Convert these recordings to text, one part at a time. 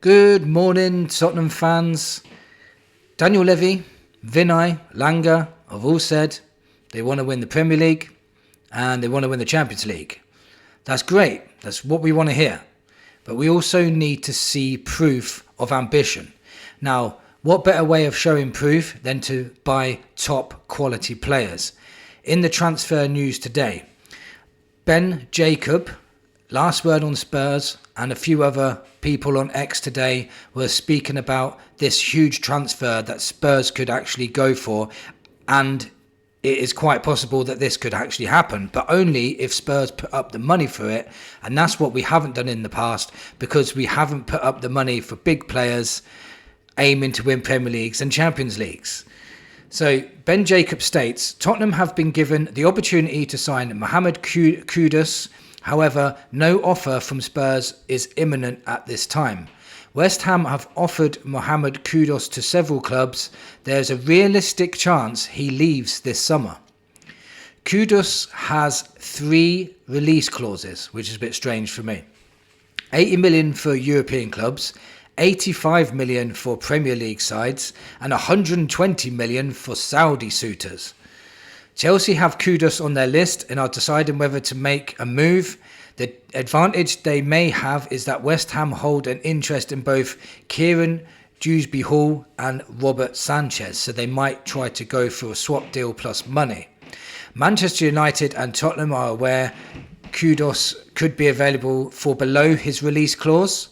Good morning, Tottenham fans. Daniel Levy, Vinay, Langer have all said they want to win the Premier League and they want to win the Champions League. That's great. That's what we want to hear. But we also need to see proof of ambition. Now, what better way of showing proof than to buy top quality players? In the transfer news today, Ben Jacob, last word on Spurs, and a few other people on X today were speaking about this huge transfer that Spurs could actually go for, and it is quite possible that this could actually happen, but only if Spurs put up the money for it, and that's what we haven't done in the past, because we haven't put up the money for big players aiming to win Premier Leagues and Champions Leagues. So Ben Jacob states, Tottenham have been given the opportunity to sign Mohamed KUDUS. However, no offer from Spurs is imminent at this time. West Ham have offered Mohamed KUDUS to several clubs. There's a realistic chance he leaves this summer. KUDUS has 3 release clauses, which is a bit strange for me. 80 million for European clubs, 85 million for Premier League sides, and 120 million for Saudi suitors. Chelsea have KUDUS on their list and are deciding whether to make a move. The advantage they may have is that West Ham hold an interest in both Kieran Dewsbury-Hall and Robert Sanchez, so they might try to go for a swap deal plus money. Manchester United and Tottenham are aware KUDUS could be available for below his release clause,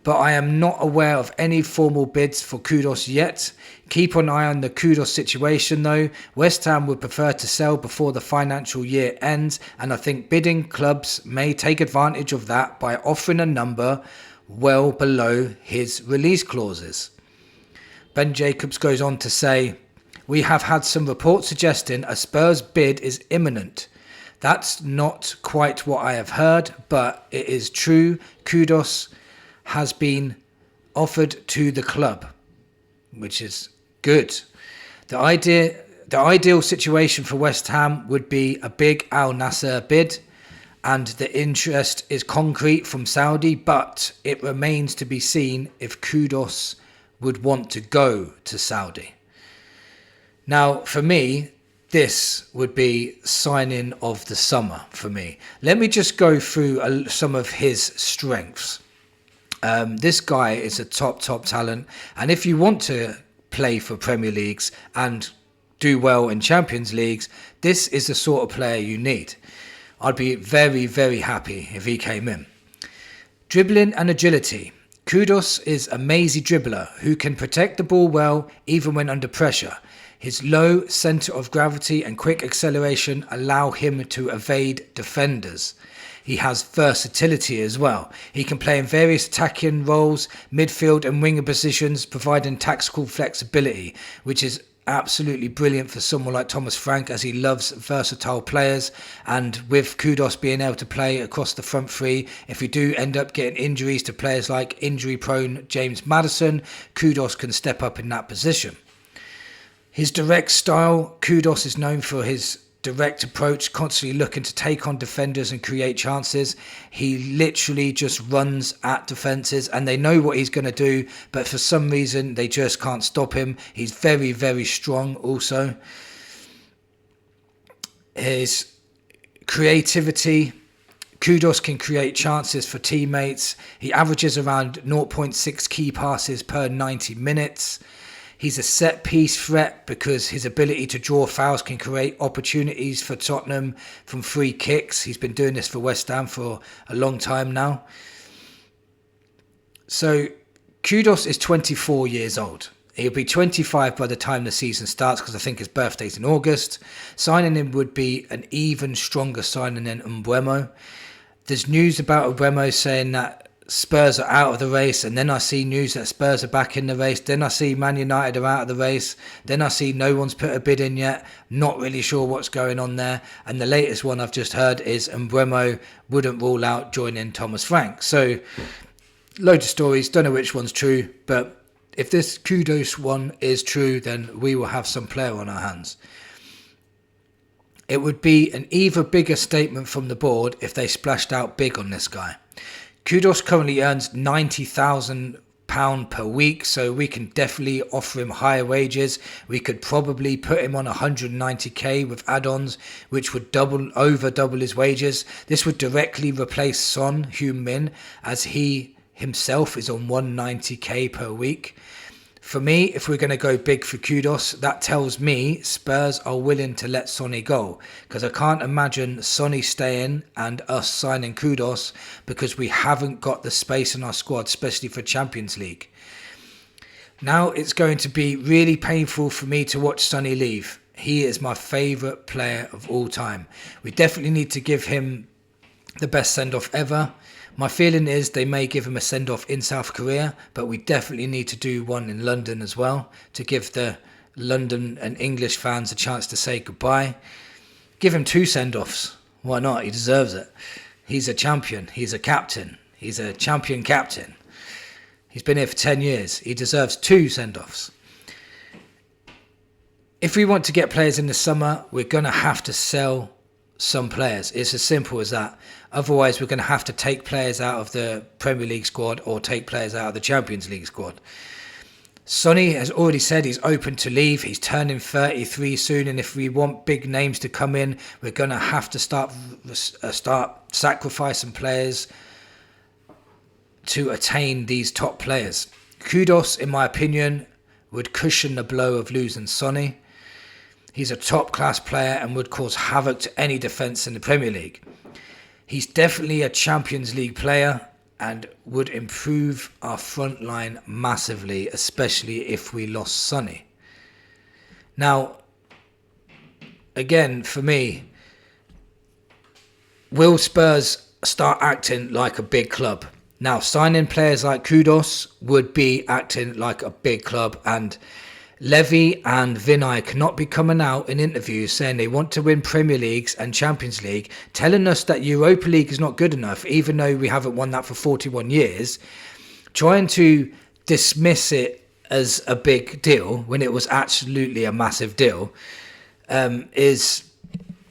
but I am not aware of any formal bids for KUDUS yet. Keep an eye on the KUDUS situation though. West Ham would prefer to sell before the financial year ends, and I think bidding clubs may take advantage of that by offering a number well below his release clauses. Ben Jacobs goes on to say, we have had some reports suggesting a Spurs bid is imminent. That's not quite what I have heard, but it is true. KUDUS has been offered to the club, which is good. The ideal situation for West Ham would be a big Al Nassr bid, and the interest is concrete from Saudi, but it remains to be seen if KUDUS would want to go to Saudi. Now, for me, this would be signing of the summer for me. Let me just go through some of his strengths. This guy is a top talent, and if you want to play for Premier Leagues and do well in Champions Leagues, this is the sort of player you need. I'd be very, very happy if he came in. Dribbling and agility. KUDUS is a mazy dribbler who can protect the ball well even when under pressure. His low centre of gravity and quick acceleration allow him to evade defenders. He has versatility as well. He can play in various attacking roles, midfield and winger positions, providing tactical flexibility, which is absolutely brilliant for someone like Thomas Frank, as he loves versatile players. And with KUDUS being able to play across the front three, if we do end up getting injuries to players like injury-prone James Maddison, KUDUS can step up in that position. His direct style. KUDUS is known for his direct approach, constantly looking to take on defenders and create chances. He literally just runs at defences and they know what he's going to do, but for some reason they just can't stop him. He's very, very strong also. His creativity. KUDUS can create chances for teammates. He averages around 0.6 key passes per 90 minutes. He's a set-piece threat because his ability to draw fouls can create opportunities for Tottenham from free kicks. He's been doing this for West Ham for a long time now. So KUDUS is 24 years old. He'll be 25 by the time the season starts because I think his birthday's in August. Signing him would be an even stronger signing than Mbeumo. There's news about Mbeumo saying that Spurs are out of the race, and then I see news that Spurs are back in the race. Then I see Man United are out of the race. Then I see no one's put a bid in yet. Not really sure what's going on there. And the latest one I've just heard is Mbeumo wouldn't rule out joining Thomas Frank. So, loads of stories. Don't know which one's true, but if this KUDUS one is true, then we will have some player on our hands. It would be an even bigger statement from the board if they splashed out big on this guy. KUDUS currently earns £90,000 £100 per week, so we can definitely offer him higher wages. We could probably put him on 190k with add-ons, which would over double his wages. This would directly replace Son Heung-min, as he himself is on 190k per week. For me, if we're going to go big for Kudus, that tells me Spurs are willing to let Sonny go, because I can't imagine Sonny staying and us signing Kudus, because we haven't got the space in our squad, especially for Champions League. Now it's going to be really painful for me to watch Sonny leave. He is my favourite player of all time. We definitely need to give him the best send-off ever. My feeling is they may give him a send-off in South Korea, but we definitely need to do one in London as well, to give the London and English fans a chance to say goodbye. Give him 2 send-offs. Why not? He deserves it. He's a champion. He's a captain. He's a champion captain. He's been here for 10 years. He deserves 2 send-offs. If we want to get players in the summer, we're going to have to sell some players. It's as simple as that. Otherwise, we're going to have to take players out of the Premier League squad or take players out of the Champions League squad. Sonny has already said he's open to leave. He's turning 33 soon, and if we want big names to come in, we're going to have to start sacrificing players to attain these top players. Kudus, in my opinion, would cushion the blow of losing Sonny. He's a top-class player and would cause havoc to any defence in the Premier League. He's definitely a Champions League player and would improve our front line massively, especially if we lost Sonny. Now, again, for me, will Spurs start acting like a big club? Now, signing players like Kudus would be acting like a big club, and Levy and Vinay cannot be coming out in interviews saying they want to win Premier Leagues and Champions League, telling us that Europa League is not good enough, even though we haven't won that for 41 years, trying to dismiss it as a big deal when it was absolutely a massive deal, is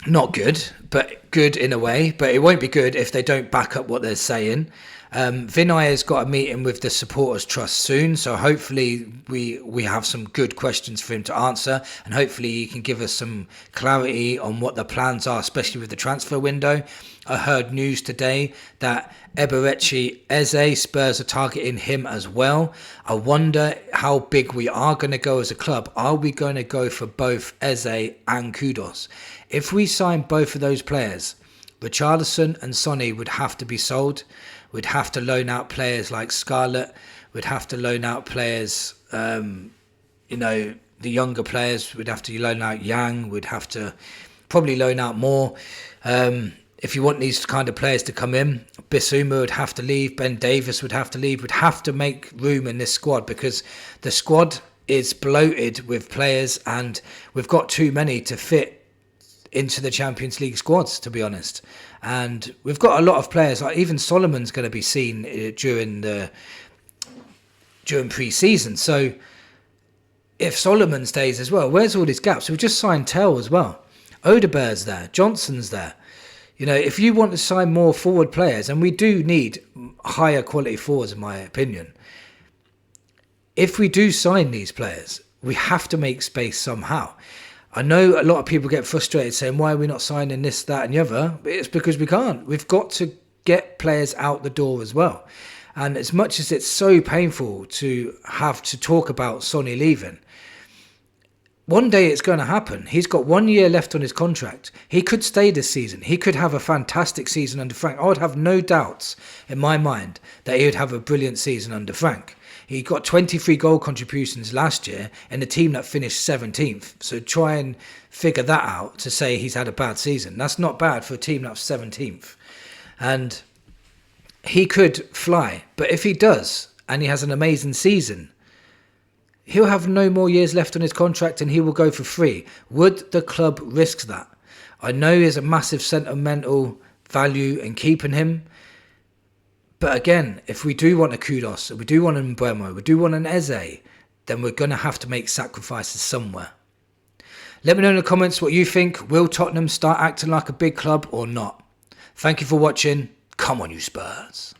not good, but good in a way. But it won't be good if they don't back up what they're saying. Vinay has got a meeting with the Supporters Trust soon, so hopefully we have some good questions for him to answer, and hopefully he can give us some clarity on what the plans are, especially with the transfer window. I heard news today that Levy and EZE, Spurs are targeting him as well. I wonder how big we are going to go as a club. Are we going to go for both EZE and Kudus? If we sign both of those players, Richarlison and Sonny would have to be sold. We'd have to loan out players like Scarlett. We'd have to loan out players, the younger players. We'd have to loan out Yang. We'd have to probably loan out more. If you want these kind of players to come in, Bissouma would have to leave. Ben Davis would have to leave. We'd have to make room in this squad, because the squad is bloated with players and we've got too many to fit into the Champions League squads, to be honest. And we've got a lot of players, like even Solomon's going to be seen during pre-season. So if Solomon stays as well, where's all these gaps? We've just signed Tell as well. Odegaard's there, Johnson's there. If you want to sign more forward players, and we do need higher quality forwards in my opinion, if we do sign these players, we have to make space somehow. I know a lot of people get frustrated saying, why are we not signing this, that and the other? But it's because we can't. We've got to get players out the door as well. And as much as it's so painful to have to talk about Sonny leaving, one day it's going to happen. He's got 1 year left on his contract. He could stay this season. He could have a fantastic season under Frank. I would have no doubts in my mind that he would have a brilliant season under Frank. He got 23 goal contributions last year in a team that finished 17th. So try and figure that out to say he's had a bad season. That's not bad for a team that's 17th. And he could fly. But if he does, and he has an amazing season, he'll have no more years left on his contract and he will go for free. Would the club risk that? I know there's a massive sentimental value in keeping him. But again, if we do want a Kudus, we do want an Mbeumo, we do want an Eze, then we're going to have to make sacrifices somewhere. Let me know in the comments what you think. Will Tottenham start acting like a big club or not? Thank you for watching. Come on, you Spurs.